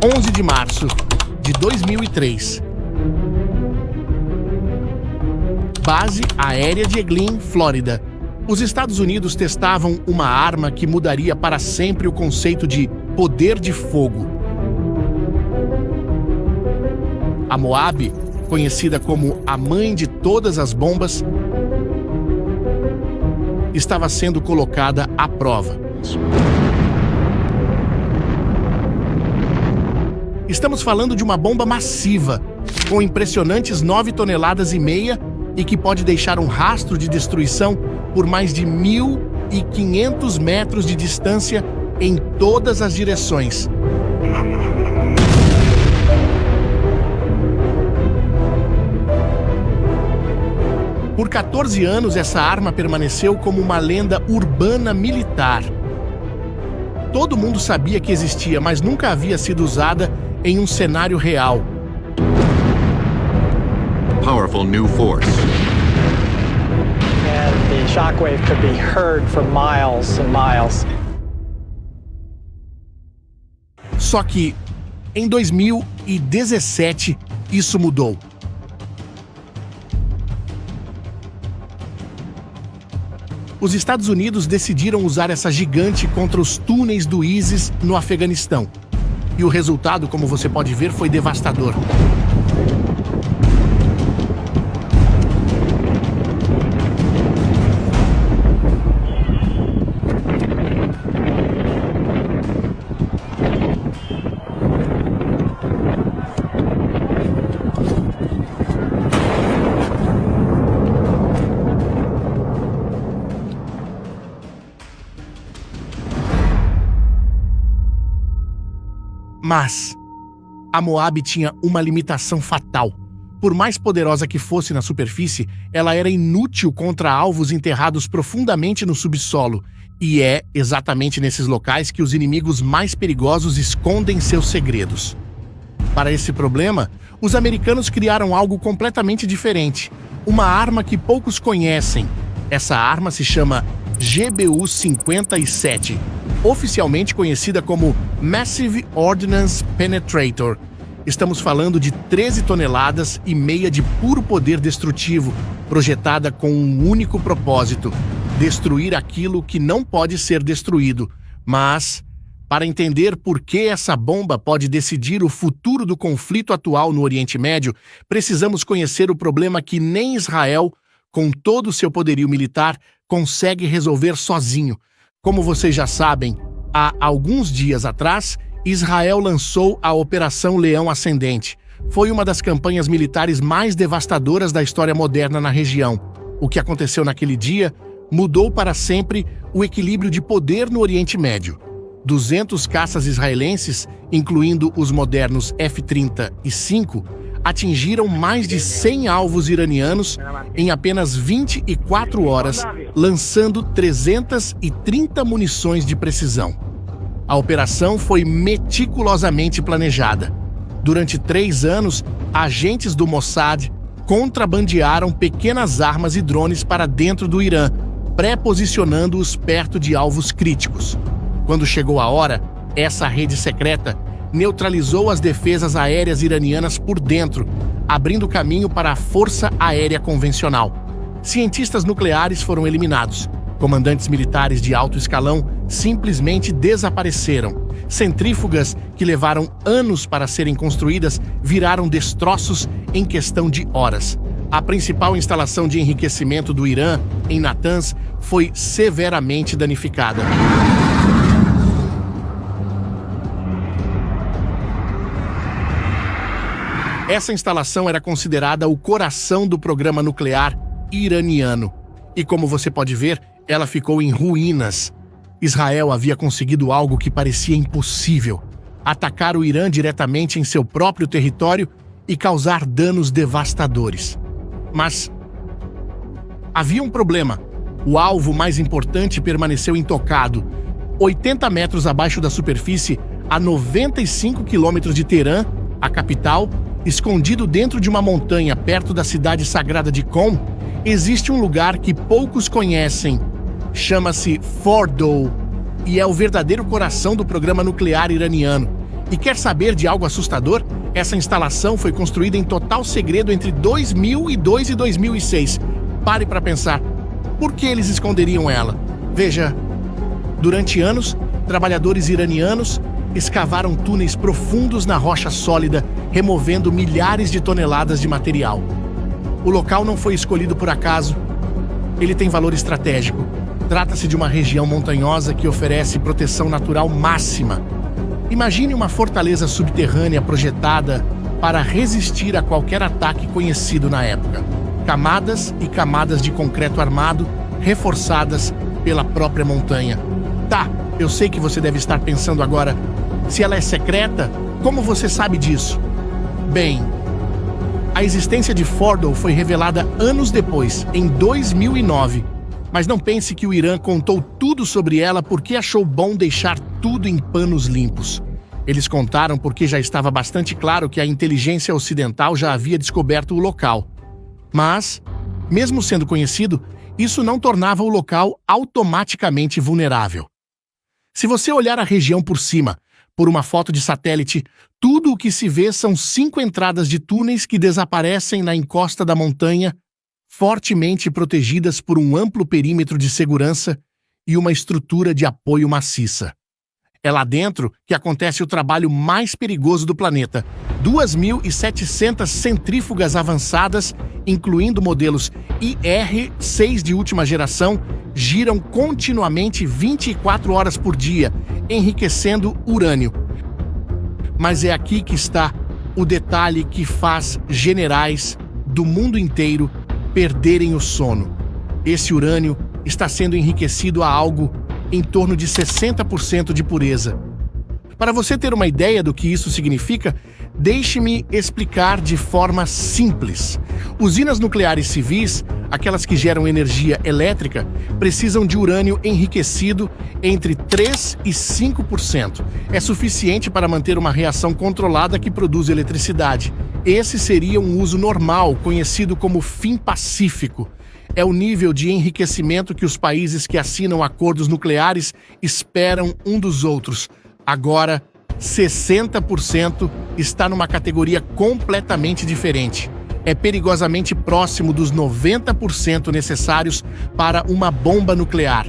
11 de março de 2003. Base aérea de Eglin, Flórida. Os Estados Unidos testavam uma arma que mudaria para sempre o conceito de poder de fogo. A Moab, conhecida como a mãe de todas as bombas, estava sendo colocada à prova. Estamos falando de uma bomba massiva, com impressionantes 9,5 toneladas e que pode deixar um rastro de destruição por mais de 1.500 metros de distância em todas as direções. Por 14 anos, essa arma permaneceu como uma lenda urbana militar. Todo mundo sabia que existia, mas nunca havia sido usada em um cenário real. Powerful new force. And the shockwave could be heard for miles and miles. Só que, em 2017, isso mudou. Os Estados Unidos decidiram usar essa gigante contra os túneis do ISIS no Afeganistão. E o resultado, como você pode ver, foi devastador. Mas a Moab tinha uma limitação fatal. Por mais poderosa que fosse na superfície, ela era inútil contra alvos enterrados profundamente no subsolo. E é exatamente nesses locais que os inimigos mais perigosos escondem seus segredos. Para esse problema, os americanos criaram algo completamente diferente. Uma arma que poucos conhecem. Essa arma se chama GBU-57. Oficialmente conhecida como Massive Ordnance Penetrator. Estamos falando de 13,5 toneladas de puro poder destrutivo, projetada com um único propósito: destruir aquilo que não pode ser destruído. Mas, para entender por que essa bomba pode decidir o futuro do conflito atual no Oriente Médio, precisamos conhecer o problema que nem Israel, com todo o seu poderio militar, consegue resolver sozinho. Como vocês já sabem, há alguns dias atrás, Israel lançou a Operação Leão Ascendente. Foi uma das campanhas militares mais devastadoras da história moderna na região. O que aconteceu naquele dia mudou para sempre o equilíbrio de poder no Oriente Médio. 200 caças israelenses, incluindo os modernos F-35, atingiram mais de 100 alvos iranianos em apenas 24 horas, lançando 330 munições de precisão. A operação foi meticulosamente planejada. Durante 3 anos, agentes do Mossad contrabandearam pequenas armas e drones para dentro do Irã, pré-posicionando-os perto de alvos críticos. Quando chegou a hora, essa rede secreta neutralizou as defesas aéreas iranianas por dentro, abrindo caminho para a força aérea convencional. Cientistas nucleares foram eliminados. Comandantes militares de alto escalão simplesmente desapareceram. Centrífugas que levaram anos para serem construídas viraram destroços em questão de horas. A principal instalação de enriquecimento do Irã, em Natanz, foi severamente danificada. Essa instalação era considerada o coração do programa nuclear iraniano. E como você pode ver, ela ficou em ruínas. Israel havia conseguido algo que parecia impossível: atacar o Irã diretamente em seu próprio território e causar danos devastadores. Mas havia um problema. O alvo mais importante permaneceu intocado. 80 metros abaixo da superfície, a 95 quilômetros de Teherã, a capital, escondido dentro de uma montanha perto da cidade sagrada de Qom, existe um lugar que poucos conhecem. Chama-se Fordow e é o verdadeiro coração do programa nuclear iraniano. E quer saber de algo assustador? Essa instalação foi construída em total segredo entre 2002 e 2006. Pare para pensar. Por que eles esconderiam ela? Veja, durante anos, trabalhadores iranianos escavaram túneis profundos na rocha sólida, removendo milhares de toneladas de material. O local não foi escolhido por acaso. Ele tem valor estratégico. Trata-se de uma região montanhosa que oferece proteção natural máxima. Imagine uma fortaleza subterrânea projetada para resistir a qualquer ataque conhecido na época. Camadas e camadas de concreto armado, reforçadas pela própria montanha. Tá, eu sei que você deve estar pensando agora, se ela é secreta, como você sabe disso? Bem, a existência de Fordow foi revelada anos depois, em 2009. Mas não pense que o Irã contou tudo sobre ela porque achou bom deixar tudo em panos limpos. Eles contaram porque já estava bastante claro que a inteligência ocidental já havia descoberto o local. Mas, mesmo sendo conhecido, isso não tornava o local automaticamente vulnerável. Se você olhar a região por cima, por uma foto de satélite, tudo o que se vê são 5 entradas de túneis que desaparecem na encosta da montanha, fortemente protegidas por um amplo perímetro de segurança e uma estrutura de apoio maciça. É lá dentro que acontece o trabalho mais perigoso do planeta. 2.700 centrífugas avançadas, incluindo modelos IR-6 de última geração, giram continuamente 24 horas por dia, enriquecendo urânio. Mas é aqui que está o detalhe que faz generais do mundo inteiro perderem o sono. Esse urânio está sendo enriquecido a algo em torno de 60% de pureza. Para você ter uma ideia do que isso significa, deixe-me explicar de forma simples. Usinas nucleares civis, aquelas que geram energia elétrica, precisam de urânio enriquecido entre 3% e 5%. É suficiente para manter uma reação controlada que produz eletricidade. Esse seria um uso normal, conhecido como fim pacífico. É o nível de enriquecimento que os países que assinam acordos nucleares esperam um dos outros. Agora, 60% está numa categoria completamente diferente. É perigosamente próximo dos 90% necessários para uma bomba nuclear.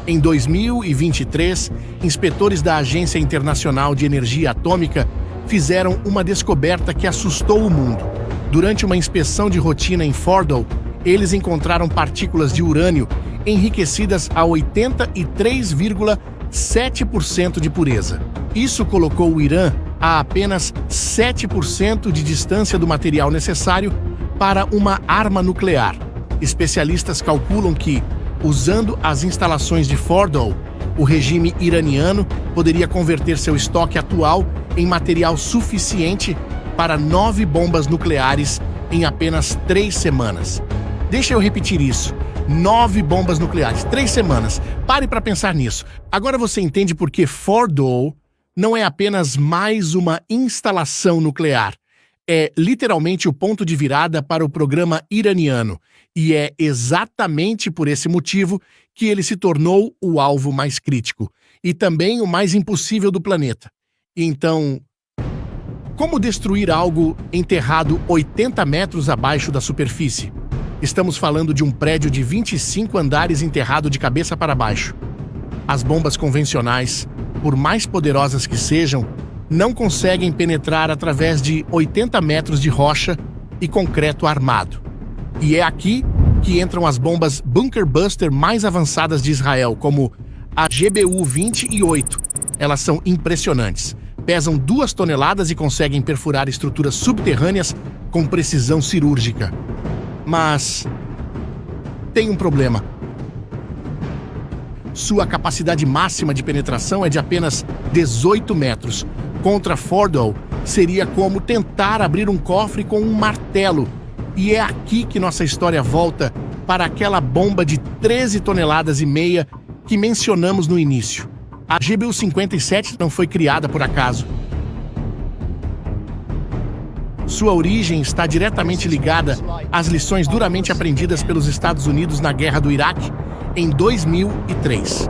Em 2023, inspetores da Agência Internacional de Energia Atômica fizeram uma descoberta que assustou o mundo. Durante uma inspeção de rotina em Fordow, eles encontraram partículas de urânio enriquecidas a 83,7% de pureza. Isso colocou o Irã a apenas 7% de distância do material necessário para uma arma nuclear. Especialistas calculam que, usando as instalações de Fordow, o regime iraniano poderia converter seu estoque atual em material suficiente para 9 bombas nucleares em apenas 3 semanas. Deixa eu repetir isso. 9 bombas nucleares, 3 semanas. Pare para pensar nisso. Agora você entende por que Fordow não é apenas mais uma instalação nuclear. É literalmente o ponto de virada para o programa iraniano. E é exatamente por esse motivo que ele se tornou o alvo mais crítico. E também o mais impossível do planeta. Então, como destruir algo enterrado 80 metros abaixo da superfície? Estamos falando de um prédio de 25 andares enterrado de cabeça para baixo. As bombas convencionais, por mais poderosas que sejam, não conseguem penetrar através de 80 metros de rocha e concreto armado. E é aqui que entram as bombas Bunker Buster mais avançadas de Israel, como a GBU-20 e 8. Elas são impressionantes. Pesam 2 toneladas e conseguem perfurar estruturas subterrâneas com precisão cirúrgica. Mas tem um problema. Sua capacidade máxima de penetração é de apenas 18 metros. Contra Fordow, seria como tentar abrir um cofre com um martelo. E é aqui que nossa história volta para aquela bomba de 13 toneladas e meia que mencionamos no início. A GBU-57 não foi criada por acaso. Sua origem está diretamente ligada às lições duramente aprendidas pelos Estados Unidos na Guerra do Iraque em 2003.